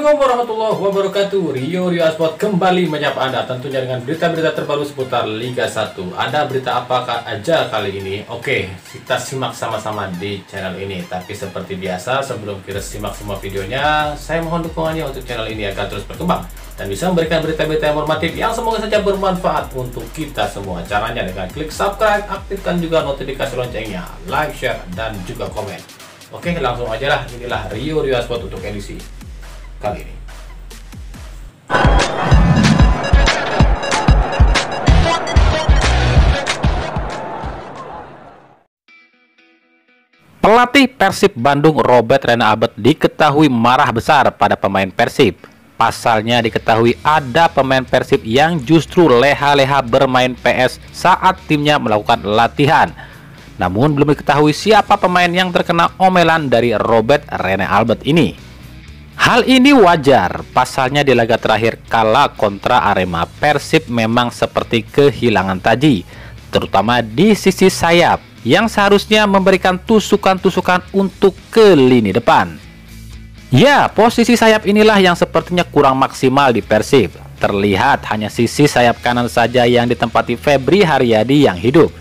Assalamualaikum warahmatullahi wabarakatuh. Rio Sport kembali menyapa Anda tentunya dengan berita-berita terbaru seputar Liga 1. Ada berita apakah aja kali ini? Oke, kita simak sama-sama di channel ini. Tapi seperti biasa, sebelum kita simak semua videonya, saya mohon dukungannya untuk channel ini agar terus berkembang dan bisa memberikan berita-berita yang informatif yang semoga saja bermanfaat untuk kita semua. Caranya dengan klik subscribe, aktifkan juga notifikasi loncengnya, like, share, dan juga komen. Oke, langsung aja lah. Inilah Rio Sport untuk edisi kali ini. Pelatih Persib Bandung Robert Rene Albert diketahui marah besar pada pemain Persib. Pasalnya diketahui ada pemain Persib yang justru leha-leha bermain PS saat timnya melakukan latihan. Namun belum diketahui siapa pemain yang terkena omelan dari Robert Rene Albert ini. Hal ini wajar, pasalnya di laga terakhir kala kontra Arema, Persib memang seperti kehilangan taji, terutama di sisi sayap yang seharusnya memberikan tusukan-tusukan untuk ke lini depan. Ya, posisi sayap inilah yang sepertinya kurang maksimal di Persib. Terlihat hanya sisi sayap kanan saja yang ditempati Febri Haryadi yang hidup.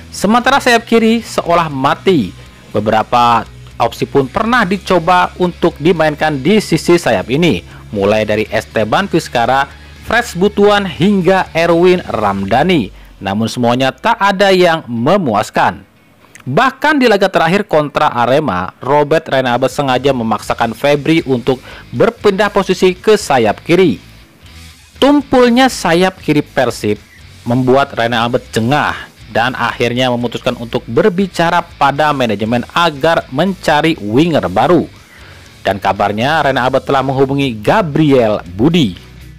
Sementara sayap kiri seolah mati. Beberapa opsi pun pernah dicoba untuk dimainkan di sisi sayap ini, mulai dari Esteban Vizcara, Freds Butuan hingga Erwin Ramdhani. Namun semuanya tak ada yang memuaskan. Bahkan di laga terakhir kontra Arema, Robert Rene Albert sengaja memaksakan Febri untuk berpindah posisi ke sayap kiri. Tumpulnya sayap kiri Persib membuat Rene Albert jengah dan akhirnya memutuskan untuk berbicara pada manajemen agar mencari winger baru. Dan kabarnya Rene Albert telah menghubungi Gabriel Budi.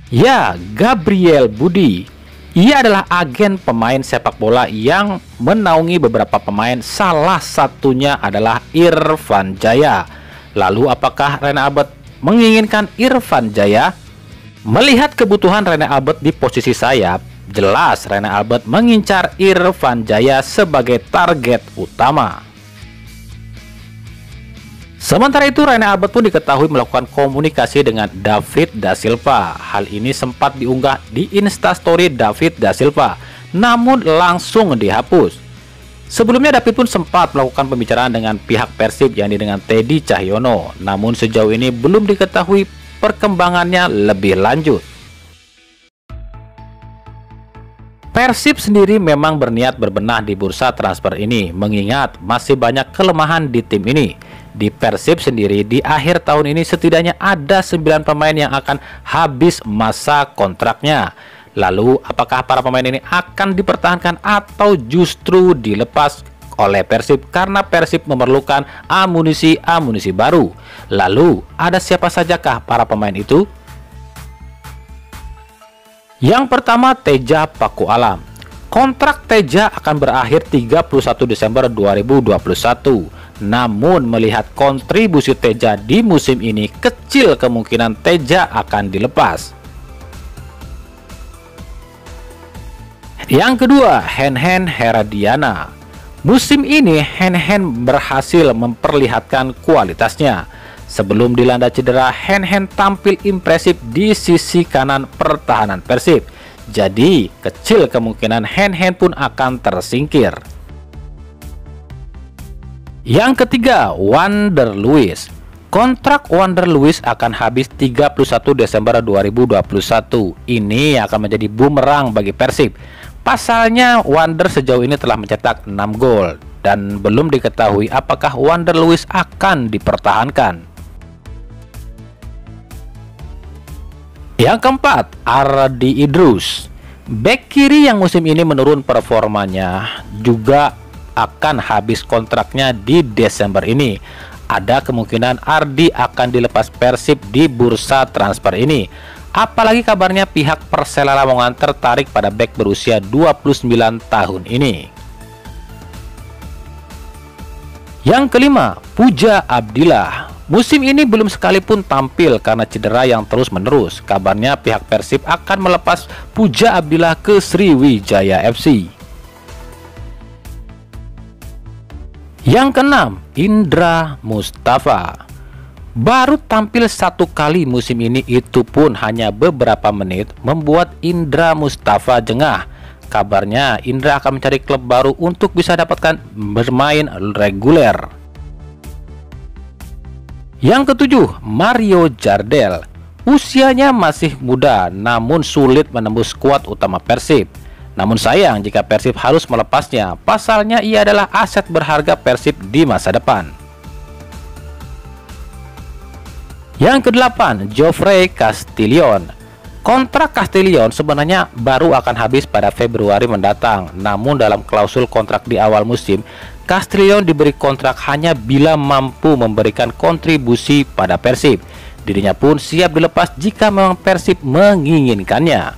Ya, Gabriel Budi. Ia adalah agen pemain sepak bola yang menaungi beberapa pemain, salah satunya adalah Irfan Jaya. Lalu apakah Rene Albert menginginkan Irfan Jaya? Melihat kebutuhan Rene Albert di posisi sayap, jelas Rene Albert mengincar Irfan Jaya sebagai target utama. Sementara itu Rene Albert pun diketahui melakukan komunikasi dengan David da Silva. Hal ini sempat diunggah di Instastory David da Silva, namun langsung dihapus. Sebelumnya David pun sempat melakukan pembicaraan dengan pihak Persib yakni dengan Teddy Cahyono, namun sejauh ini belum diketahui perkembangannya lebih lanjut. Persib sendiri memang berniat berbenah di bursa transfer ini, mengingat masih banyak kelemahan di tim ini. Di Persib sendiri, di akhir tahun ini setidaknya ada 9 pemain yang akan habis masa kontraknya. Lalu, apakah para pemain ini akan dipertahankan atau justru dilepas oleh Persib karena Persib memerlukan amunisi baru? Lalu, ada siapa sajakah para pemain itu? Yang pertama, Teja Paku Alam. Kontrak Teja akan berakhir 31 Desember 2021. Namun melihat kontribusi Teja di musim ini, kecil kemungkinan Teja akan dilepas. Yang kedua, Henhen Heradiana. Musim ini Henhen berhasil memperlihatkan kualitasnya. Sebelum dilanda cedera, Henhen tampil impresif di sisi kanan pertahanan Persib. Jadi, kecil kemungkinan Henhen pun akan tersingkir. Yang ketiga, Wander Luiz. Kontrak Wander Luiz akan habis 31 Desember 2021. Ini akan menjadi bumerang bagi Persib. Pasalnya, Wander sejauh ini telah mencetak 6 gol dan belum diketahui apakah Wander Luiz akan dipertahankan. Yang keempat, Ardi Idrus. Bek kiri yang musim ini menurun performanya juga akan habis kontraknya di Desember ini. Ada kemungkinan Ardi akan dilepas Persib di bursa transfer ini. Apalagi kabarnya pihak Persela Lamongan tertarik pada bek berusia 29 tahun ini. Yang kelima, Puja Abdillah. Musim ini belum sekalipun tampil karena cedera yang terus-menerus. Kabarnya pihak Persib akan melepas Puja Abdillah ke Sriwijaya FC. Yang keenam, Indra Mustafa. Baru tampil satu kali musim ini, itu pun hanya beberapa menit, membuat Indra Mustafa jengah. Kabarnya Indra akan mencari klub baru untuk bisa dapatkan bermain reguler. Yang ketujuh, Mario Jardel. Usianya masih muda namun sulit menembus skuad utama Persib. Namun sayang jika Persib harus melepasnya, pasalnya ia adalah aset berharga Persib di masa depan. Yang kedelapan, Geoffrey Castillon. Kontrak Castillon sebenarnya baru akan habis pada Februari mendatang. Namun dalam klausul kontrak di awal musim, Castillon diberi kontrak hanya bila mampu memberikan kontribusi pada Persib. Dirinya pun siap dilepas jika memang Persib menginginkannya.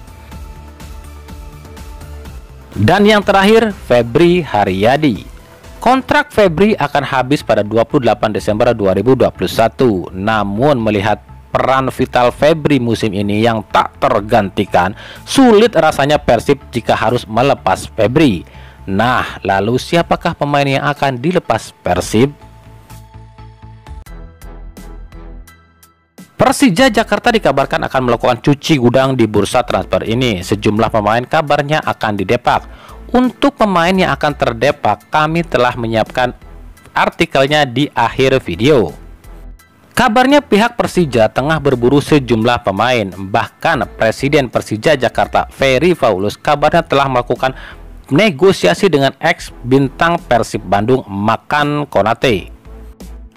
Dan yang terakhir, Febri Haryadi. Kontrak Febri akan habis pada 28 Desember 2021. Namun melihat peran vital Febri musim ini yang tak tergantikan, sulit rasanya Persib jika harus melepas Febri. Nah, lalu siapakah pemain yang akan dilepas Persib? Persija Jakarta dikabarkan akan melakukan cuci gudang di bursa transfer ini. Sejumlah pemain kabarnya akan didepak. Untuk pemain yang akan terdepak, kami telah menyiapkan artikelnya di akhir video. Kabarnya pihak Persija tengah berburu sejumlah pemain. Bahkan Presiden Persija Jakarta, Ferry Paulus, kabarnya telah melakukan negosiasi dengan ex bintang Persib Bandung, Makan Konate.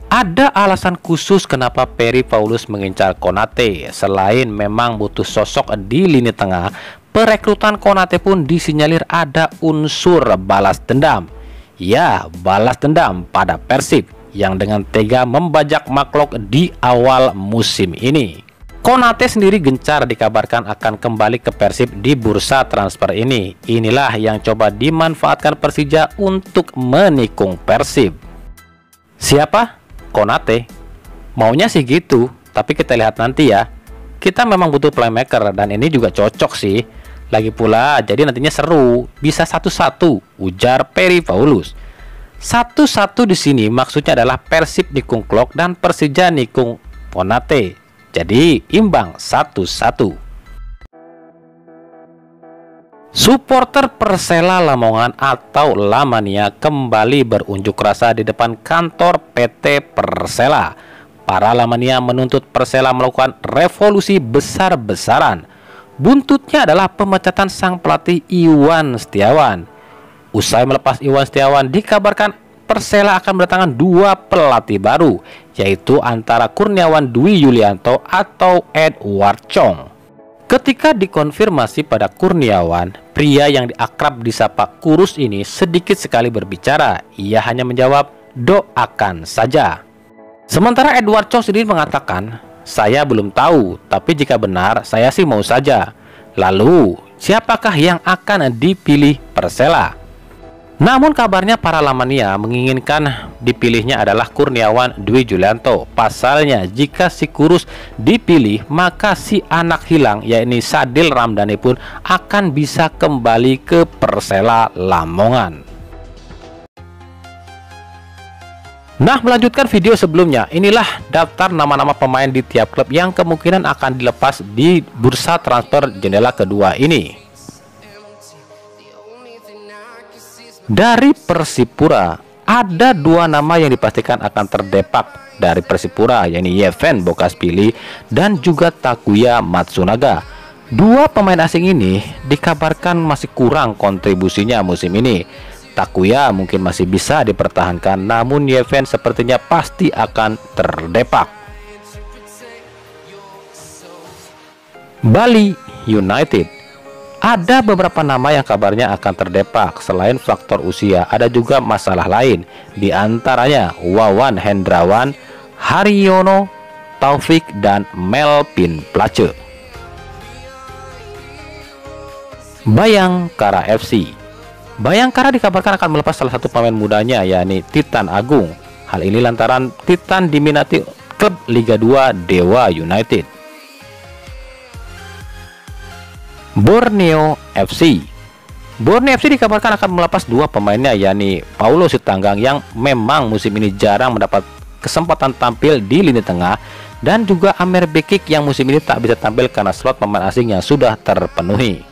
Ada alasan khusus kenapa Ferry Paulus mengincar Konate. Selain memang butuh sosok di lini tengah, perekrutan Konate pun disinyalir ada unsur balas dendam. Ya, balas dendam pada Persib yang dengan tega membajak Maklok di awal musim ini. Konate sendiri gencar dikabarkan akan kembali ke Persib di bursa transfer ini. Inilah yang coba dimanfaatkan Persija untuk menikung Persib. Siapa? Konate. Maunya sih gitu, tapi kita lihat nanti ya. Kita memang butuh playmaker dan ini juga cocok sih. Lagi pula jadi nantinya seru, bisa 1-1, ujar Ferry Paulus. 1-1 di sini maksudnya adalah Persib nikung Klok dan Persija nikung Konate. Jadi imbang 1-1. Supporter Persela Lamongan atau Lamania kembali berunjuk rasa di depan kantor PT Persela. Para Lamania menuntut Persela melakukan revolusi besar-besaran. Buntutnya adalah pemecatan sang pelatih Iwan Setiawan. Usai melepas Iwan Setiawan, dikabarkan Persela akan mendatangkan 2 pelatih baru, yaitu antara Kurniawan Dwi Yulianto atau Edward Chong. Ketika dikonfirmasi pada Kurniawan, pria yang akrab disapa Kurus ini sedikit sekali berbicara. Ia hanya menjawab, doakan saja. Sementara Edward Chong sendiri mengatakan, saya belum tahu, tapi jika benar, saya sih mau saja. Lalu, siapakah yang akan dipilih Persela? Namun kabarnya para Lamania menginginkan dipilihnya adalah Kurniawan Dwi Yulianto. Pasalnya jika si Kurus dipilih, maka si anak hilang yakni Sadil Ramdhani pun akan bisa kembali ke Persela Lamongan. Nah, melanjutkan video sebelumnya, inilah daftar nama-nama pemain di tiap klub yang kemungkinan akan dilepas di bursa transfer jendela kedua ini. Dari Persipura, ada 2 nama yang dipastikan akan terdepak dari Persipura, yakni Yeven Bokaspili dan juga Takuya Matsunaga. 2 pemain asing ini dikabarkan masih kurang kontribusinya musim ini. Takuya mungkin masih bisa dipertahankan, namun Yeven sepertinya pasti akan terdepak. Bali United. Ada beberapa nama yang kabarnya akan terdepak. Selain faktor usia, ada juga masalah lain. Di antaranya Wawan Hendrawan, Haryono, Taufik, dan Melvin Place. Bayangkara FC. Bayangkara dikabarkan akan melepas salah satu pemain mudanya, yakni Titan Agung. Hal ini lantaran Titan diminati klub Liga 2 Dewa United. Borneo FC. Borneo FC dikabarkan akan melepas 2 pemainnya, yakni Paulo Sitanggang yang memang musim ini jarang mendapat kesempatan tampil di lini tengah, dan juga Amer Bekik yang musim ini tak bisa tampil karena slot pemain asing yang sudah terpenuhi.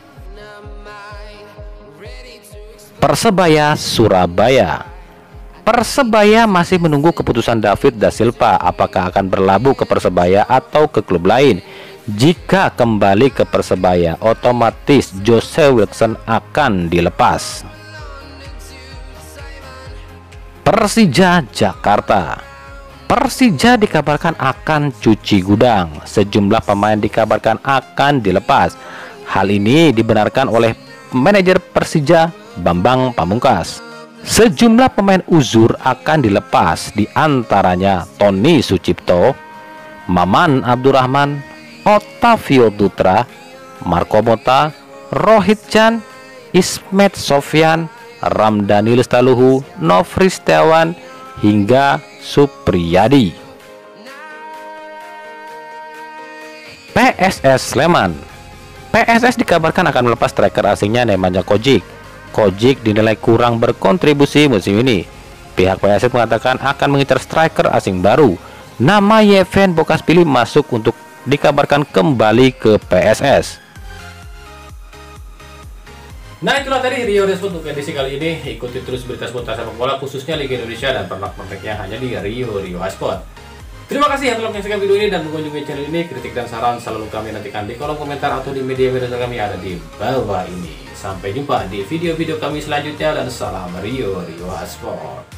Persebaya Surabaya. Persebaya masih menunggu keputusan David da Silva apakah akan berlabuh ke Persebaya atau ke klub lain. Jika kembali ke Persebaya, otomatis Jose Wilson akan dilepas. Persija Jakarta. Persija dikabarkan akan cuci gudang. Sejumlah pemain dikabarkan akan dilepas. Hal ini dibenarkan oleh manajer Persija Bambang Pamungkas. Sejumlah pemain uzur akan dilepas, di antaranya Tony Sucipto, Maman Abdurrahman, Otavio Dutra, Marco Mota, Rohit Chan, Ismet Sofyan, Ramdhani Lestaluhu, Nofri Setiawan, hingga Supriyadi. PSS Sleman. PSS dikabarkan akan melepas striker asingnya Nemanja Kojic. Kojic dinilai kurang berkontribusi musim ini. Pihak PSS mengatakan akan mengincar striker asing baru. Nama Yevhen Bokaspili masuk untuk dikabarkan kembali ke PSS. Nah, itulah tadi Rio Despot untuk edisi kali ini. Ikuti terus berita seputar sepak bola khususnya Liga Indonesia dan pernak-perniknya hanya di Rio Sport. Terima kasih yang telah menyaksikan video ini dan mengunjungi channel ini. Kritik dan saran selalu kami nantikan di kolom komentar atau di media-media kami ada di bawah ini. Sampai jumpa di video-video kami selanjutnya dan salam Rio Sport.